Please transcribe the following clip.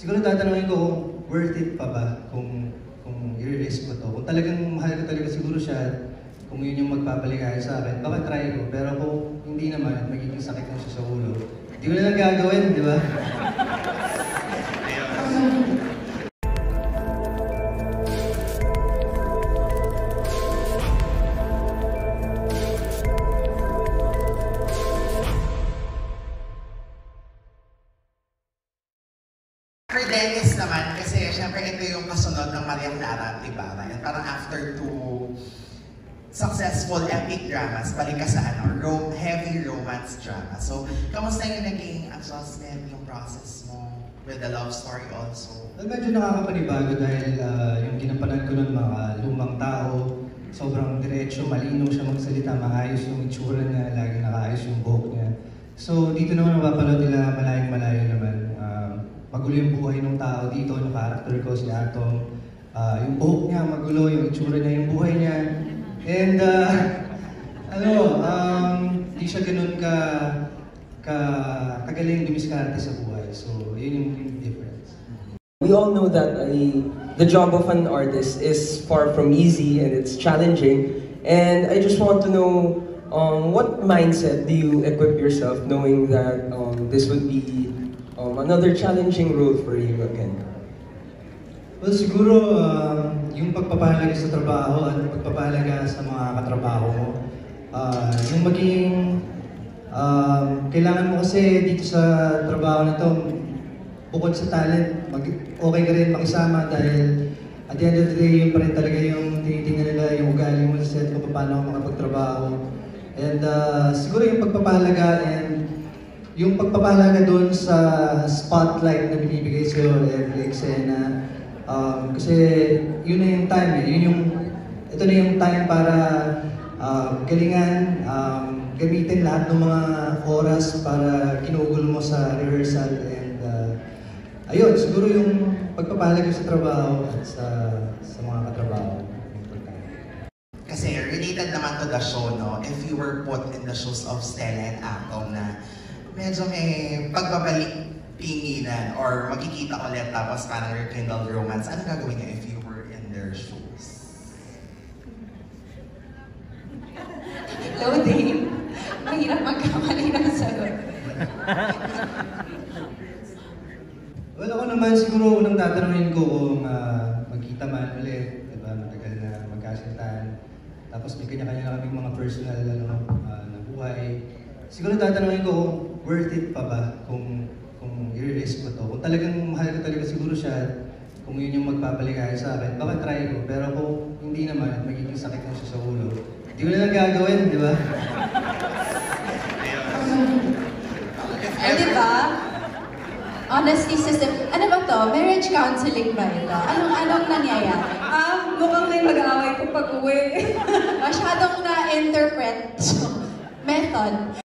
Siguro tatanungin ko kung worth it pa ba kung i-risk ko to. Kung talagang mahal ko talaga siguro siya, kung yun yung magpapaligaya sa akin, baka try ko. Pero kung hindi naman, magiging sakit na siya sa ulo, hindi ko na lang gagawin, di ba? For Dennis naman, kasi syempre ito yung kasunod ng Maria Clara at Ibarra. And parang after two successful epic dramas, balik ka sa heavy romance drama. So, kamusta yung naging adjustment, yung process mo with the love story also? Medyo nakakapanibago dahil yung ginampanan ko nun mga lumang tao, sobrang diretso, malinaw siya magsalita, maayos yung itsura niya, laging nakaayos yung buhok niya. So, dito naman mapapanood nila malayong-malayo naman. Magulo yung buhay ng tao dito, yung character ko, si Atom. Yung buhok niya, magulo, yung itsura niya, yung buhay niya. And, di siya ganun kagaling dumiskarte sa buhay. So, yun yung difference. We all know that the job of an artist is far from easy and it's challenging. And I just want to know, what mindset do you equip yourself knowing that this would be another challenging role for you again? Well, siguro yung pagpapahalaga sa trabaho at pagpapahalaga sa mga katrabaho mo. Yung maging, kailangan mo kasi dito sa trabaho na to, bukod sa talent, okay ka rin makisama dahil at the end of the day, yun pa rin talaga yung tinitingnan nila, yung ugali mo sa set kung paano ako makapagtrabaho. And siguro yung pagpapahalaga and yung pagpapahalaga doon sa spotlight na binibigay sa'yo every eksena. Kasi yun na yung time eh. Ito na yung time para galingan, gamitin lahat ng mga oras para kinugol mo sa rehearsal. And ayun, siguro yung pagpapahalaga sa trabaho at sa mga katrabaho. Kasi related naman to the show, no? If you were put in the shoes of Stella and Atom na medyo may pagbabalik tinginan or magkikita ulit tapos parang rekindle romance, ano gagawin niya if you were in their shoes? Loading. Mahirap magkamali ng sagot. Well, ako naman siguro unang tatanungin ko kung magkita man ulit, diba? Matagal na magkasintahan. Tapos may kanya-kanya na kaming mga personal na buhay. Siguro tatanungin ko kung worth it pa ba kung i-risk ko to. Kung talagang mahal ko talaga siguro siya, kung yun yung magpapaligaya sa akin, baka try ko. Pero kung hindi naman, magiging sakit na siya sa ulo, hindi ko na lang gagawin, di ba? Ay, di ba? Honesty system. Ano ba to? Marriage counseling ba ito? Anong nangyayari? Mukhang may mag-aaway kung pag-uwi. Masyadong na-interpret. Method.